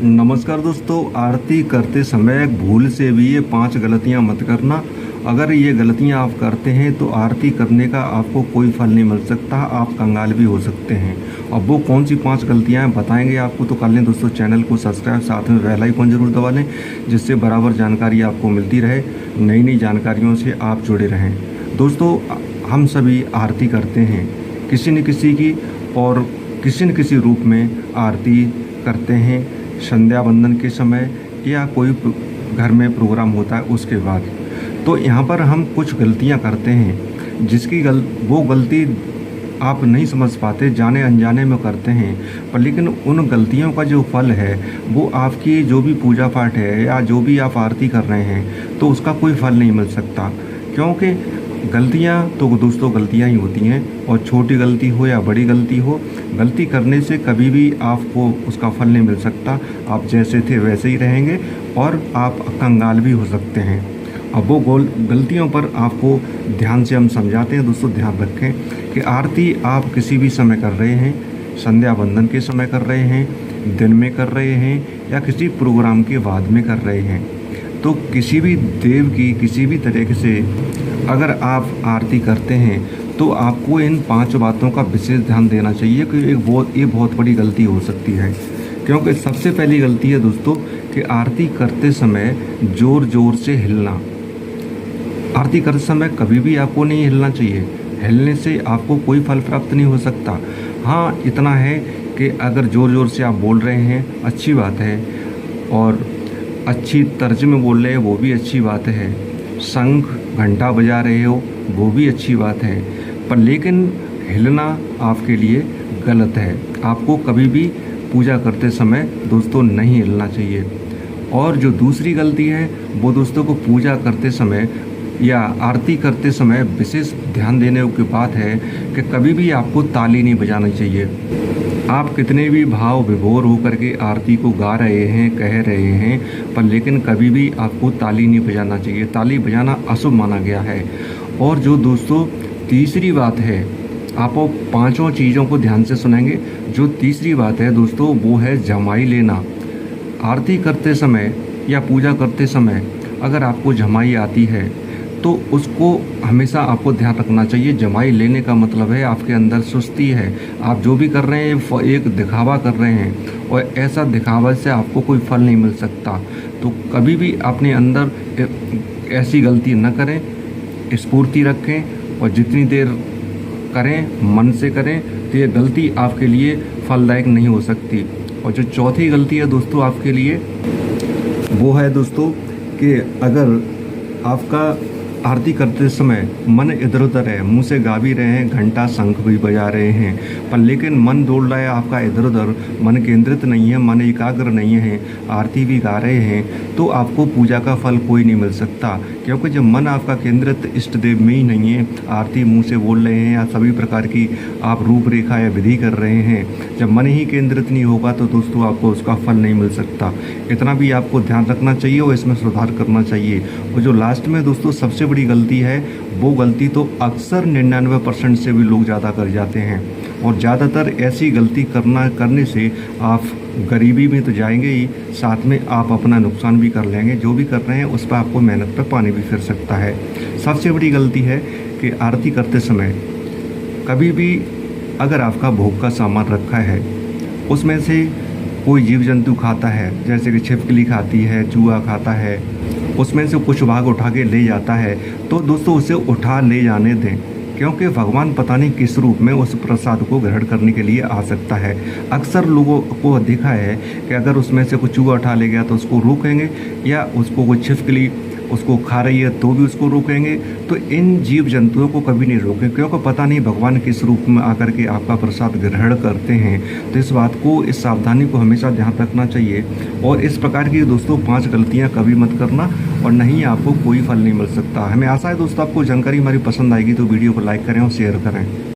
नमस्कार दोस्तों, आरती करते समय भूल से भी ये 5 गलतियां मत करना। अगर ये गलतियां आप करते हैं तो आरती करने का आपको कोई फल नहीं मिल सकता, आप कंगाल भी हो सकते हैं। अब वो कौन सी 5 गलतियां हैं बताएंगे आपको, तो कर लें दोस्तों चैनल को सब्सक्राइब, साथ में बेल आइकन जरूर दबा लें, जिससे बराबर जानकारी आपको मिलती रहे, नई नई जानकारियों से आप जुड़े रहें। दोस्तों, हम सभी आरती करते हैं किसी न किसी की, और किसी न किसी रूप में आरती करते हैं संध्या वंदन के समय या कोई घर में प्रोग्राम होता है उसके बाद। तो यहाँ पर हम कुछ गलतियाँ करते हैं जिसकी वो गलती आप नहीं समझ पाते, जाने अनजाने में करते हैं, पर लेकिन उन गलतियों का जो फल है वो आपकी जो भी पूजा पाठ है या जो भी आप आरती कर रहे हैं तो उसका कोई फल नहीं मिल सकता। क्योंकि गलतियाँ तो दोस्तों गलतियाँ ही होती हैं, और छोटी गलती हो या बड़ी गलती हो, गलती करने से कभी भी आपको उसका फल नहीं मिल सकता। आप जैसे थे वैसे ही रहेंगे और आप कंगाल भी हो सकते हैं। अब वो गलतियों पर आपको ध्यान से हम समझाते हैं। दोस्तों ध्यान रखें कि आरती आप किसी भी समय कर रहे हैं, संध्या वंदन के समय कर रहे हैं, दिन में कर रहे हैं या किसी प्रोग्राम के बाद में कर रहे हैं, तो किसी भी देव की किसी भी तरीके से अगर आप आरती करते हैं तो आपको इन 5 बातों का विशेष ध्यान देना चाहिए कि ये बहुत बड़ी गलती हो सकती है। क्योंकि सबसे पहली गलती है दोस्तों कि आरती करते समय ज़ोर ज़ोर से हिलना। आरती करते समय कभी भी आपको नहीं हिलना चाहिए, हिलने से आपको कोई फल प्राप्त नहीं हो सकता। हाँ, इतना है कि अगर ज़ोर ज़ोर से आप बोल रहे हैं अच्छी बात है, और अच्छी तर्ज में बोल रहे हैं वो भी अच्छी बात है, शंख घंटा बजा रहे हो वो भी अच्छी बात है, पर लेकिन हिलना आपके लिए गलत है। आपको कभी भी पूजा करते समय दोस्तों नहीं हिलना चाहिए। और जो दूसरी गलती है वो दोस्तों को पूजा करते समय या आरती करते समय विशेष ध्यान देने की बात है कि कभी भी आपको ताली नहीं बजानी चाहिए। आप कितने भी भाव विभोर होकर के आरती को गा रहे हैं, कह रहे हैं, पर लेकिन कभी भी आपको ताली नहीं बजाना चाहिए। ताली बजाना अशुभ माना गया है। और जो दोस्तों तीसरी बात है, आप 5 चीज़ों को ध्यान से सुनेंगे। जो तीसरी बात है दोस्तों वो है जमाई लेना। आरती करते समय या पूजा करते समय अगर आपको जमाई आती है तो उसको हमेशा आपको ध्यान रखना चाहिए। जमाई लेने का मतलब है आपके अंदर सुस्ती है, आप जो भी कर रहे हैं एक दिखावा कर रहे हैं, और ऐसा दिखावा से आपको कोई फल नहीं मिल सकता। तो कभी भी अपने अंदर ऐसी गलती न करें, स्फूर्ति रखें, और जितनी देर करें मन से करें तो ये गलती आपके लिए फलदायक नहीं हो सकती। और जो चौथी गलती है दोस्तों आपके लिए वो है दोस्तों कि अगर आपका आरती करते समय मन इधर उधर है, मुंह से गा भी रहे हैं, घंटा शंख भी बजा रहे हैं, पर लेकिन मन दौड़ रहा है आपका इधर उधर, मन केंद्रित नहीं है, मन एकाग्र नहीं है, आरती भी गा रहे हैं, तो आपको पूजा का फल कोई नहीं मिल सकता। क्योंकि जब मन आपका केंद्रित इष्ट देव में ही नहीं है, आरती मुंह से बोल रहे हैं या सभी प्रकार की आप रूपरेखा या विधि कर रहे हैं, जब मन ही केंद्रित नहीं होगा तो दोस्तों आपको उसका फल नहीं मिल सकता। इतना भी आपको ध्यान रखना चाहिए और इसमें सुधार करना चाहिए। और जो लास्ट में दोस्तों सबसे बड़ी गलती है वो गलती तो अक्सर 99% से भी लोग ज़्यादा कर जाते हैं, और ज़्यादातर ऐसी गलती करने से आप गरीबी में तो जाएंगे ही, साथ में आप अपना नुकसान भी कर लेंगे। जो भी कर रहे हैं उस पर आपको मेहनत पर पानी भी फिर सकता है। सबसे बड़ी गलती है कि आरती करते समय कभी भी अगर आपका भोग का सामान रखा है उसमें से कोई जीव जंतु खाता है, जैसे कि छिपकली खाती है, चूहा खाता है, उसमें से कुछ भाग उठा के ले जाता है, तो दोस्तों उसे उठा ले जाने दें। क्योंकि भगवान पता नहीं किस रूप में उस प्रसाद को ग्रहण करने के लिए आ सकता है। अक्सर लोगों को देखा है कि अगर उसमें से कुछ चूहा उठा ले गया तो उसको रोकेंगे, या उसको कोई छिपकली उसको खा रही है तो भी उसको रोकेंगे। तो इन जीव जंतुओं को कभी नहीं रोकें, क्योंकि पता नहीं भगवान किस रूप में आकर के आपका प्रसाद ग्रहण करते हैं। तो इस बात को, इस सावधानी को हमेशा ध्यान रखना चाहिए। और इस प्रकार की दोस्तों 5 गलतियां कभी मत करना, और नहीं आपको कोई फल नहीं मिल सकता। हमें आशा है दोस्तों आपको जानकारी हमारी पसंद आएगी, तो वीडियो को लाइक करें और शेयर करें।